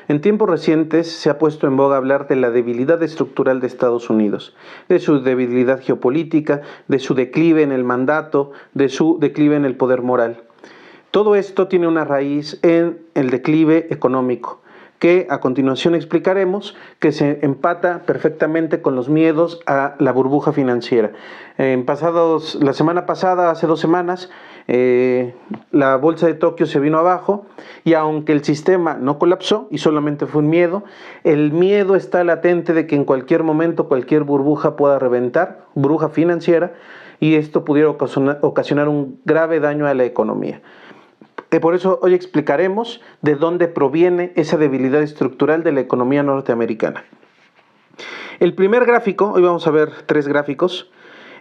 En tiempos recientes se ha puesto en boga hablar de la debilidad estructural de Estados Unidos, de su debilidad geopolítica, de su declive en el mandato, de su declive en el poder moral. Todo esto tiene una raíz en el declive económico, que a continuación explicaremos, que se empata perfectamente con los miedos a la burbuja financiera. La semana pasada, hace 2 semanas, la bolsa de Tokio se vino abajo y aunque el sistema no colapsó y solamente fue un miedo, el miedo está latente de que en cualquier momento cualquier burbuja pueda reventar, burbuja financiera, y esto pudiera ocasionar un grave daño a la economía. Por eso hoy explicaremos de dónde proviene esa debilidad estructural de la economía norteamericana. El primer gráfico, hoy vamos a ver 3 gráficos,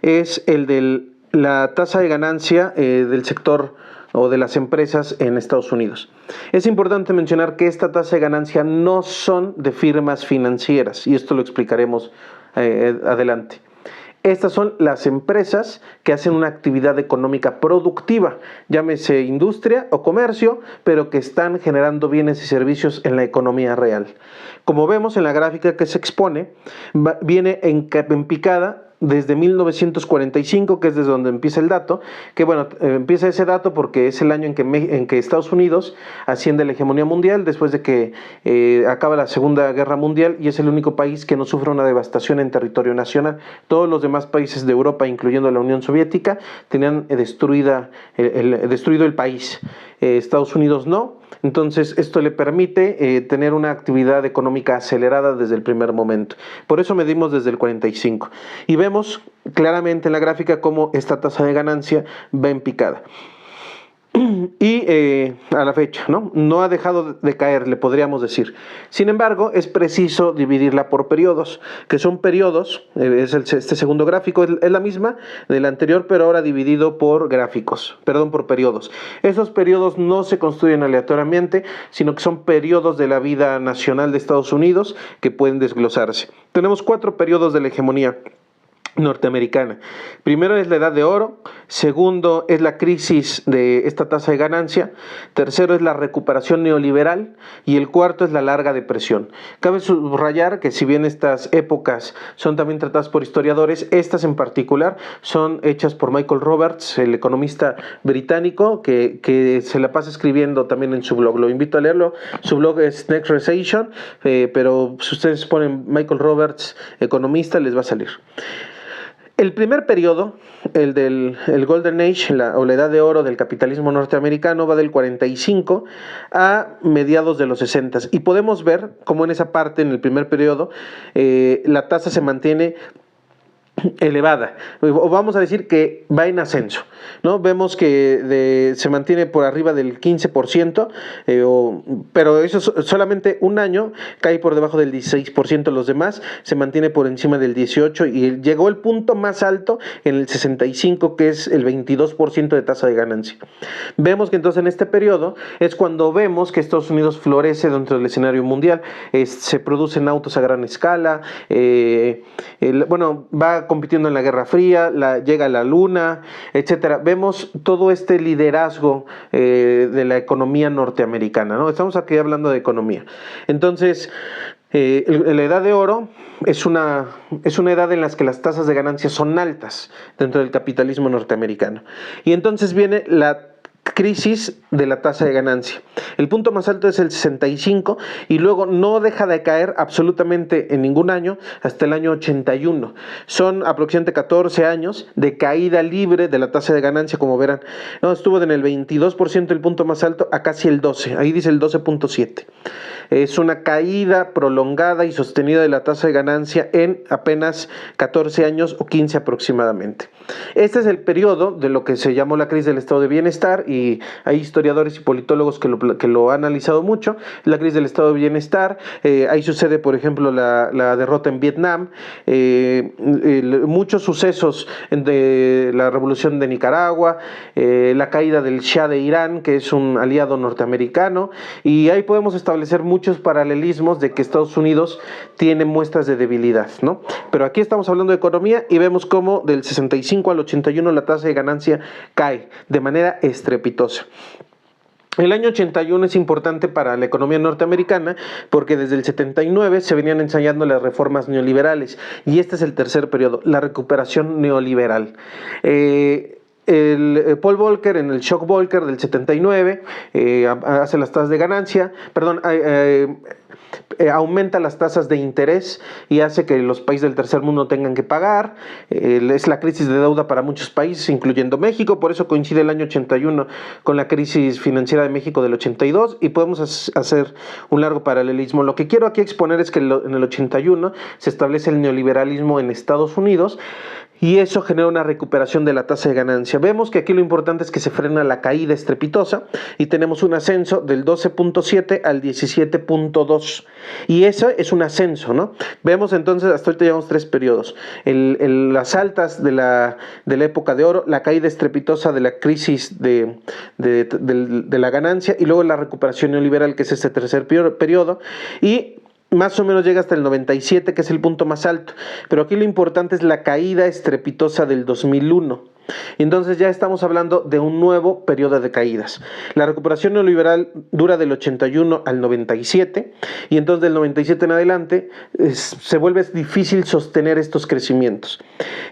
es el de la tasa de ganancia del sector o de las empresas en Estados Unidos. Es importante mencionar que esta tasa de ganancia no son de firmas financieras, y esto lo explicaremos adelante. Estas son las empresas que hacen una actividad económica productiva, llámese industria o comercio, pero que están generando bienes y servicios en la economía real. Como vemos en la gráfica que se expone, viene en picada desde 1945, que es desde donde empieza el dato, que bueno, empieza ese dato porque es el año en que Estados Unidos asciende a la hegemonía mundial después de que acaba la Segunda Guerra Mundial, y es el único país que no sufre una devastación en territorio nacional. Todos los demás países de Europa, incluyendo la Unión Soviética, tenían destruido el país. Estados Unidos no. Entonces esto le permite tener una actividad económica acelerada desde el primer momento. Por eso medimos desde el 45 y vemos claramente en la gráfica cómo esta tasa de ganancia va en picada. Y a la fecha, no ha dejado de caer, le podríamos decir. Sin embargo, es preciso dividirla por periodos, que son periodos, este segundo gráfico es la misma del anterior, pero ahora dividido por periodos. Esos periodos no se construyen aleatoriamente, sino que son periodos de la vida nacional de Estados Unidos que pueden desglosarse. Tenemos 4 periodos de la hegemonía norteamericana. Primero es la Edad de Oro, segundo es la crisis de esta tasa de ganancia, tercero es la recuperación neoliberal y el cuarto es la larga depresión. Cabe subrayar que si bien estas épocas son también tratadas por historiadores, estas en particular son hechas por Michael Roberts, el economista británico, que se la pasa escribiendo también en su blog. Lo invito a leerlo. Su blog es Next Recession, pero si ustedes ponen Michael Roberts, economista, les va a salir. El primer periodo, el Golden Age, o la Edad de Oro del capitalismo norteamericano, va del 45 a mediados de los 60. Y podemos ver cómo en esa parte, en el primer periodo, la tasa se mantiene elevada, o vamos a decir que va en ascenso, ¿no? Vemos que se mantiene por arriba del 15%, pero eso es solamente un año, cae por debajo del 16%, los demás se mantiene por encima del 18%, y llegó el punto más alto en el 65, que es el 22% de tasa de ganancia. Vemos que entonces en este periodo es cuando vemos que Estados Unidos florece dentro del escenario mundial, se producen autos a gran escala, va compitiendo en la Guerra Fría, llega a la Luna, etcétera. Vemos todo este liderazgo de la economía norteamericana, ¿no? Estamos aquí hablando de economía. Entonces, la Edad de Oro es una edad en la que las tasas de ganancia son altas dentro del capitalismo norteamericano. Y entonces viene la crisis de la tasa de ganancia. El punto más alto es el 65 y luego no deja de caer absolutamente en ningún año hasta el año 81. Son aproximadamente 14 años de caída libre de la tasa de ganancia, como verán. Estuvo en el 22% el punto más alto a casi el 12, ahí dice el 12.7. Es una caída prolongada y sostenida de la tasa de ganancia en apenas 14 años o 15 aproximadamente. Este es el periodo de lo que se llamó la crisis del estado de bienestar, y hay historiadores y politólogos que lo han analizado mucho. La crisis del estado de bienestar, ahí sucede por ejemplo la derrota en Vietnam, muchos sucesos de la revolución de Nicaragua, la caída del Shah de Irán, que es un aliado norteamericano, y ahí podemos establecer muchos paralelismos de que Estados Unidos tiene muestras de debilidad, ¿no? Pero aquí estamos hablando de economía y vemos cómo del 65 al 81 la tasa de ganancia cae de manera estrepitosa. El año 81 es importante para la economía norteamericana porque desde el 79 se venían ensayando las reformas neoliberales y este es el tercer periodo, la recuperación neoliberal. Paul Volcker en el Shock Volcker del 79 hace las tasas de ganancia, aumenta las tasas de interés y hace que los países del tercer mundo tengan que pagar. Es la crisis de deuda para muchos países, incluyendo México, por eso coincide el año 81 con la crisis financiera de México del 82 y podemos hacer un largo paralelismo. Lo que quiero aquí exponer es que en el 81 se establece el neoliberalismo en Estados Unidos y eso genera una recuperación de la tasa de ganancia. Vemos que aquí lo importante es que se frena la caída estrepitosa y tenemos un ascenso del 12.7 al 17.2 y eso es un ascenso, ¿no? Vemos entonces, hasta ahorita llevamos 3 periodos, las altas de la época de oro, la caída estrepitosa de la crisis de la ganancia y luego la recuperación neoliberal, que es este tercer periodo, y más o menos llega hasta el 97, que es el punto más alto. Pero aquí lo importante es la caída estrepitosa del 2001. Entonces ya estamos hablando de un nuevo periodo de caídas. La recuperación neoliberal dura del 81 al 97 y entonces del 97 en adelante se vuelve difícil sostener estos crecimientos.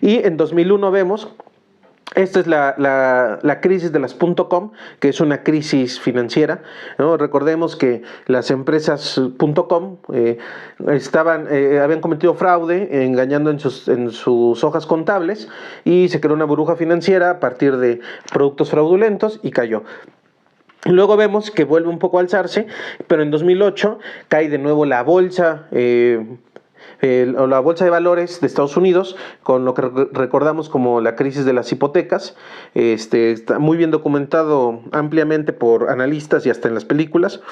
Y en 2001 vemos... Esta es la crisis de las .com, que es una crisis financiera, ¿no? Recordemos que las empresas .com habían cometido fraude, engañando en sus hojas contables, y se creó una burbuja financiera a partir de productos fraudulentos y cayó. Luego vemos que vuelve un poco a alzarse, pero en 2008 cae de nuevo la bolsa la bolsa de valores de Estados Unidos, con lo que recordamos como la crisis de las hipotecas. Está muy bien documentado ampliamente por analistas y hasta en las películas.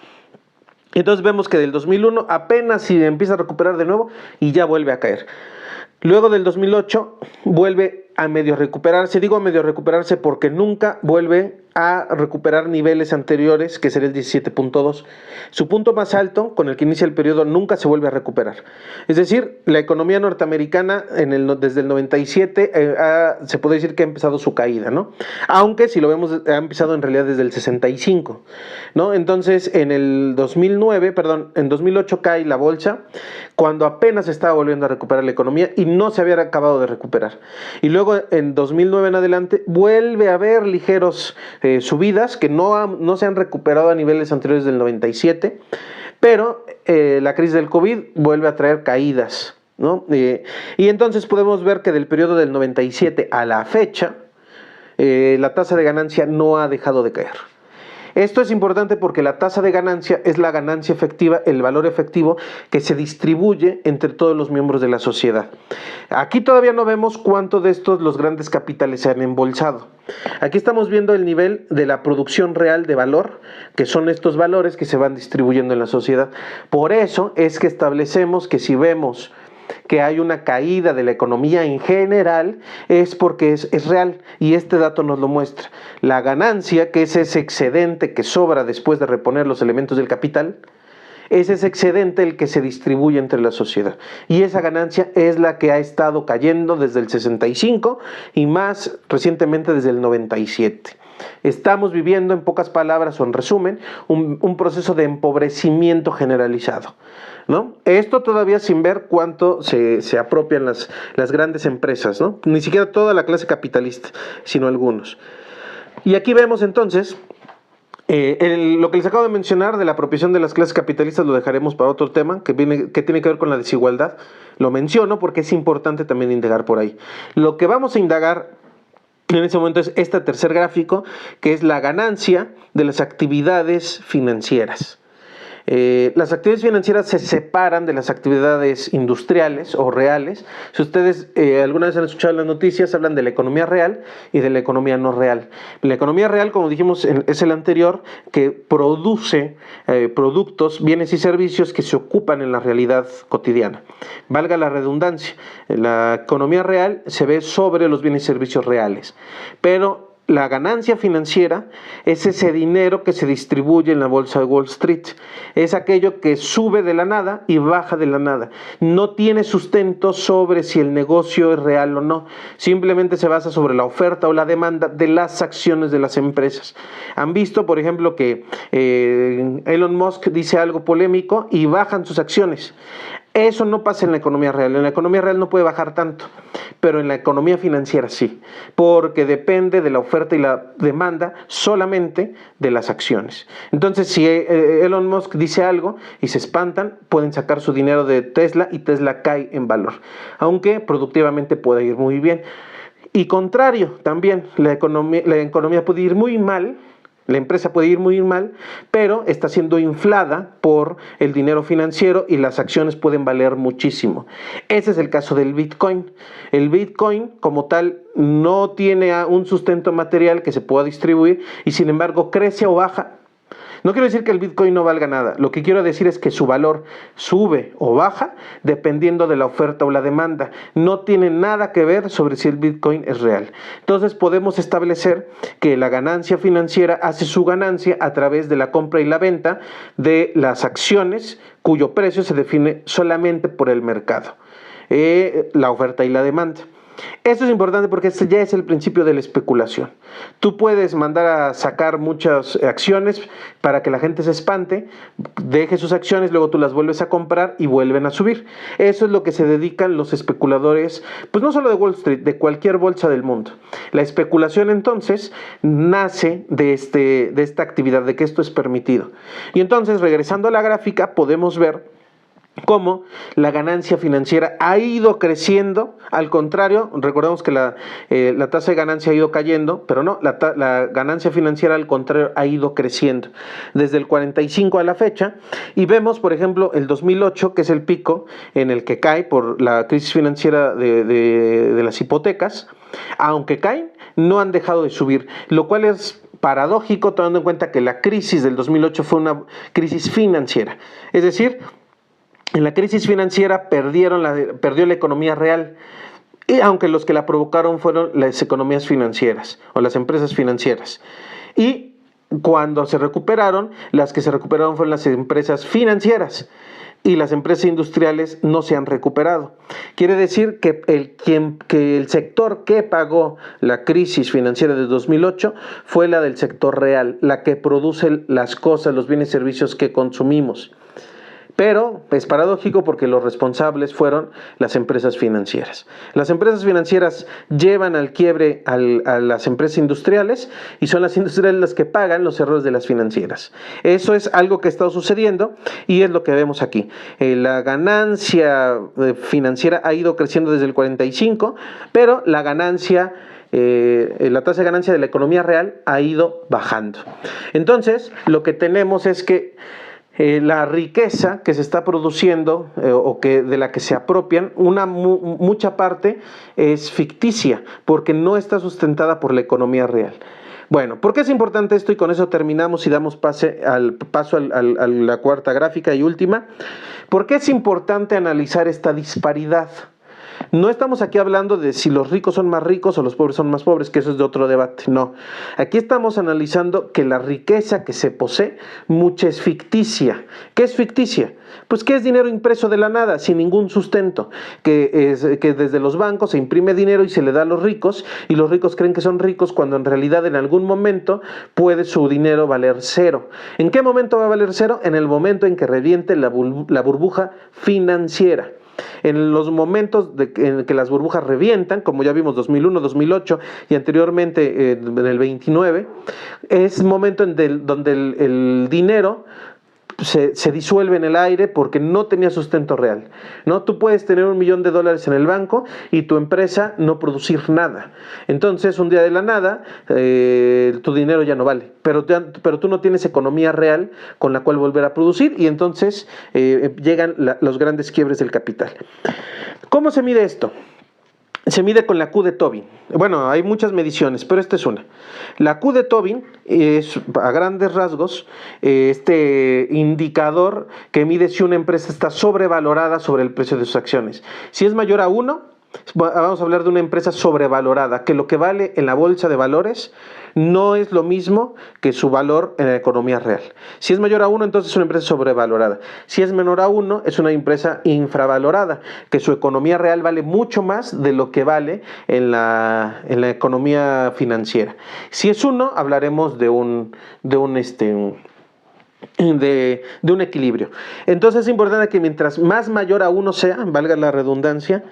Entonces vemos que del 2001 apenas si empieza a recuperar de nuevo y ya vuelve a caer. Luego del 2008 vuelve a medio recuperarse. Digo a medio recuperarse porque nunca vuelve a recuperar niveles anteriores, que sería el 17.2. Su punto más alto, con el que inicia el periodo, nunca se vuelve a recuperar. Es decir, la economía norteamericana desde el 97 se puede decir que ha empezado su caída, ¿no? Aunque si lo vemos, ha empezado en realidad desde el 65, ¿no? Entonces, en 2008 cae la bolsa, cuando apenas estaba volviendo a recuperar la economía y no se había acabado de recuperar. Y luego en 2009 en adelante vuelve a haber ligeros subidas que no se han recuperado a niveles anteriores del 97, pero la crisis del COVID vuelve a traer caídas, ¿no? Y entonces podemos ver que del periodo del 97 a la fecha, la tasa de ganancia no ha dejado de caer. Esto es importante porque la tasa de ganancia es la ganancia efectiva, el valor efectivo que se distribuye entre todos los miembros de la sociedad. Aquí todavía no vemos cuánto de estos los grandes capitales se han embolsado. Aquí estamos viendo el nivel de la producción real de valor, que son estos valores que se van distribuyendo en la sociedad. Por eso es que establecemos que si vemos que hay una caída de la economía en general, es porque es real, y este dato nos lo muestra. La ganancia, que es ese excedente que sobra después de reponer los elementos del capital, es ese excedente el que se distribuye entre la sociedad. Y esa ganancia es la que ha estado cayendo desde el 65 y más recientemente desde el 97. Estamos viviendo, en pocas palabras o en resumen, un proceso de empobrecimiento generalizado, ¿no? Esto todavía sin ver cuánto se apropian las grandes empresas, ¿no? Ni siquiera toda la clase capitalista, sino algunos. Y aquí vemos entonces lo que les acabo de mencionar de la apropiación de las clases capitalistas, lo dejaremos para otro tema que tiene que ver con la desigualdad. Lo menciono porque es importante también indagar por ahí. Lo que vamos a indagar en ese momento es este tercer gráfico, que es la ganancia de las actividades financieras. Las actividades financieras se separan de las actividades industriales o reales. Si ustedes alguna vez han escuchado las noticias, hablan de la economía real y de la economía no real. La economía real, como dijimos, es el anterior, que produce productos, bienes y servicios que se ocupan en la realidad cotidiana. Valga la redundancia, la economía real se ve sobre los bienes y servicios reales, pero La ganancia financiera es ese dinero que se distribuye en la bolsa de Wall Street. Es aquello que sube de la nada y baja de la nada. No tiene sustento sobre si el negocio es real o no. Simplemente se basa sobre la oferta o la demanda de las acciones de las empresas. Han visto, por ejemplo, que Elon Musk dice algo polémico y bajan sus acciones. Eso no pasa en la economía real. En la economía real no puede bajar tanto, pero en la economía financiera sí, porque depende de la oferta y la demanda solamente de las acciones. Entonces, si Elon Musk dice algo y se espantan, pueden sacar su dinero de Tesla y Tesla cae en valor, aunque productivamente puede ir muy bien. Y contrario, también la economía puede ir muy mal. La empresa puede ir muy mal, pero está siendo inflada por el dinero financiero y las acciones pueden valer muchísimo. Ese es el caso del Bitcoin. El Bitcoin, como tal, no tiene un sustento material que se pueda distribuir y sin embargo crece o baja. No quiero decir que el Bitcoin no valga nada, lo que quiero decir es que su valor sube o baja dependiendo de la oferta o la demanda. No tiene nada que ver sobre si el Bitcoin es real. Entonces podemos establecer que la ganancia financiera hace su ganancia a través de la compra y la venta de las acciones cuyo precio se define solamente por el mercado, la oferta y la demanda. Esto es importante porque este ya es el principio de la especulación. Tú puedes mandar a sacar muchas acciones para que la gente se espante, deje sus acciones, luego tú las vuelves a comprar y vuelven a subir. Eso es lo que se dedican los especuladores, pues no solo de Wall Street, de cualquier bolsa del mundo. La especulación entonces nace de esta actividad, de que esto es permitido. Y entonces, regresando a la gráfica, podemos ver cómo la ganancia financiera ha ido creciendo. Al contrario, recordemos que la tasa de ganancia ha ido cayendo, pero no, la ganancia financiera al contrario ha ido creciendo desde el 45 a la fecha, y vemos por ejemplo el 2008, que es el pico en el que cae por la crisis financiera de las hipotecas. Aunque caen, no han dejado de subir, lo cual es paradójico tomando en cuenta que la crisis del 2008 fue una crisis financiera, es decir, en la crisis financiera perdió la economía real, y aunque los que la provocaron fueron las economías financieras o las empresas financieras. Y cuando se recuperaron, las que se recuperaron fueron las empresas financieras y las empresas industriales no se han recuperado. Quiere decir que el sector que pagó la crisis financiera de 2008 fue la del sector real, la que produce las cosas, los bienes y servicios que consumimos. Pero es paradójico porque los responsables fueron las empresas financieras. Las empresas financieras llevan al quiebre a las empresas industriales y son las industriales las que pagan los errores de las financieras. Eso es algo que ha estado sucediendo y es lo que vemos aquí. La ganancia financiera ha ido creciendo desde el 45, pero la tasa de ganancia de la economía real ha ido bajando. Entonces, lo que tenemos es que la riqueza que se está produciendo de la que se apropian, mucha parte es ficticia porque no está sustentada por la economía real. Bueno, ¿por qué es importante esto? Y con eso terminamos y damos paso a la cuarta gráfica y última. ¿Por qué es importante analizar esta disparidad? No estamos aquí hablando de si los ricos son más ricos o los pobres son más pobres, que eso es de otro debate, no. Aquí estamos analizando que la riqueza que se posee, mucha es ficticia. ¿Qué es ficticia? Pues que es dinero impreso de la nada, sin ningún sustento, que desde los bancos se imprime dinero y se le da a los ricos, y los ricos creen que son ricos cuando en realidad en algún momento puede su dinero valer cero. ¿En qué momento va a valer cero? En el momento en que reviente la burbuja financiera. En los momentos en que las burbujas revientan, como ya vimos 2001, 2008 y anteriormente en el 29, es momento donde el dinero se disuelve en el aire porque no tenía sustento real, ¿no? Tú puedes tener $1,000,000 en el banco y tu empresa no producir nada. Entonces, un día de la nada, tu dinero ya no vale, pero tú no tienes economía real con la cual volver a producir y entonces llegan los grandes quiebres del capital. ¿Cómo se mide esto? Se mide con la Q de Tobin. Bueno, hay muchas mediciones, pero esta es una. La Q de Tobin es, a grandes rasgos, este indicador que mide si una empresa está sobrevalorada sobre el precio de sus acciones. Si es mayor a 1, Vamos a hablar de una empresa sobrevalorada, que lo que vale en la bolsa de valores no es lo mismo que su valor en la economía real. Si es mayor a 1, entonces es una empresa sobrevalorada. Si es menor a 1, es una empresa infravalorada, que su economía real vale mucho más de lo que vale en la economía financiera. Si es 1, hablaremos de un equilibrio. Entonces es importante que mientras más mayor a 1 sea, valga la redundancia,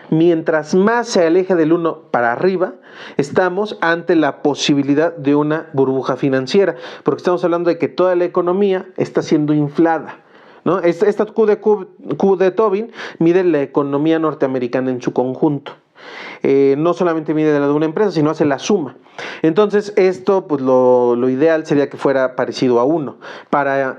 mientras más se aleje del 1 para arriba, estamos ante la posibilidad de una burbuja financiera, porque estamos hablando de que toda la economía está siendo inflada, ¿no? Esta Q de Tobin mide la economía norteamericana en su conjunto. No solamente mide la de una empresa, sino hace la suma. Entonces esto, pues lo ideal sería que fuera parecido a 1,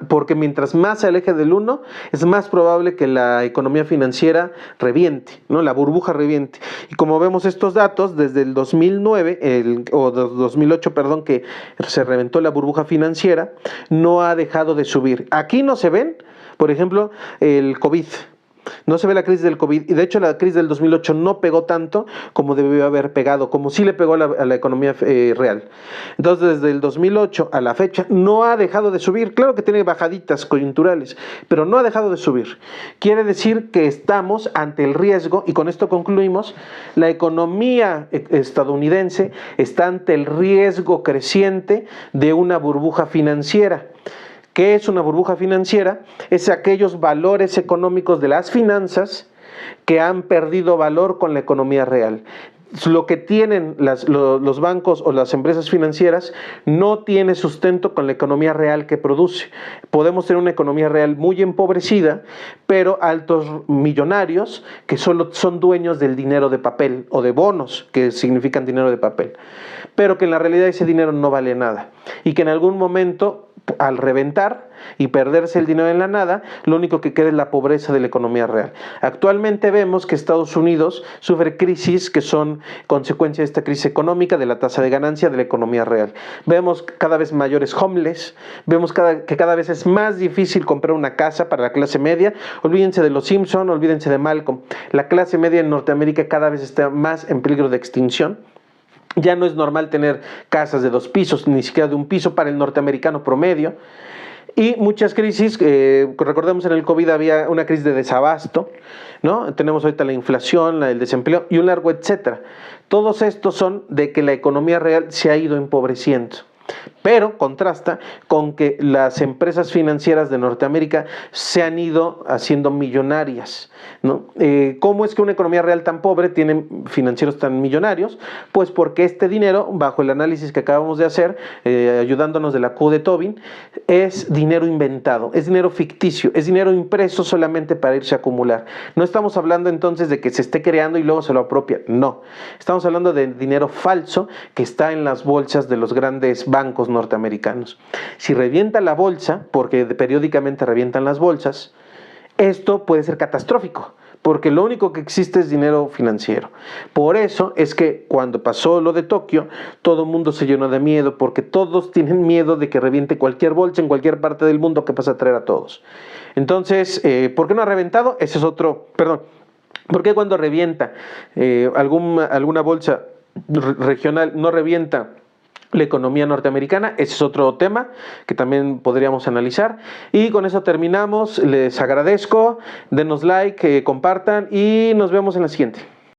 porque mientras más se aleje del 1, es más probable que la economía financiera reviente, ¿no? La burbuja reviente. Y como vemos estos datos, desde el 2009, o 2008, perdón, que se reventó la burbuja financiera, no ha dejado de subir. Aquí no se ven, por ejemplo, el COVID. No se ve la crisis del COVID, y de hecho la crisis del 2008 no pegó tanto como debió haber pegado, como sí le pegó a la economía real. Entonces, desde el 2008 a la fecha no ha dejado de subir. Claro que tiene bajaditas coyunturales, pero no ha dejado de subir. Quiere decir que estamos ante el riesgo, y con esto concluimos, la economía estadounidense está ante el riesgo creciente de una burbuja financiera. ¿Qué es una burbuja financiera? Es aquellos valores económicos de las finanzas que han perdido valor con la economía real. Lo que tienen los bancos o las empresas financieras no tiene sustento con la economía real que produce. Podemos tener una economía real muy empobrecida, pero altos millonarios que solo son dueños del dinero de papel o de bonos, que significan dinero de papel, pero que en la realidad ese dinero no vale nada y que en algún momento, al reventar y perderse el dinero en la nada, lo único que queda es la pobreza de la economía real. Actualmente vemos que Estados Unidos sufre crisis que son consecuencia de esta crisis económica, de la tasa de ganancia de la economía real. Vemos cada vez mayores homeless, vemos que cada vez es más difícil comprar una casa para la clase media. Olvídense de los Simpson, olvídense de Malcolm. La clase media en Norteamérica cada vez está más en peligro de extinción. Ya no es normal tener casas de 2 pisos, ni siquiera de 1 piso para el norteamericano promedio. Y muchas crisis, recordemos en el COVID había una crisis de desabasto, ¿no? Tenemos ahorita la inflación, el desempleo y un largo etcétera. Todos estos son de que la economía real se ha ido empobreciendo. Pero contrasta con que las empresas financieras de Norteamérica se han ido haciendo millonarias, ¿no? ¿Cómo es que una economía real tan pobre tiene financieros tan millonarios? Pues porque este dinero, bajo el análisis que acabamos de hacer, ayudándonos de la Q de Tobin, es dinero inventado, es dinero ficticio, es dinero impreso solamente para irse a acumular. No estamos hablando entonces de que se esté creando y luego se lo apropia, no. Estamos hablando de dinero falso que está en las bolsas de los grandes bancos norteamericanos. Si revienta la bolsa, porque periódicamente revientan las bolsas, esto puede ser catastrófico, porque lo único que existe es dinero financiero. Por eso es que cuando pasó lo de Tokio, todo el mundo se llenó de miedo, porque todos tienen miedo de que reviente cualquier bolsa en cualquier parte del mundo que pasa a traer a todos. Entonces, ¿por qué no ha reventado? Ese es otro, perdón. ¿Por qué cuando revienta alguna bolsa regional no revienta la economía norteamericana? Ese es otro tema que también podríamos analizar. Y con eso terminamos. Les agradezco. Denos like, compartan y nos vemos en la siguiente.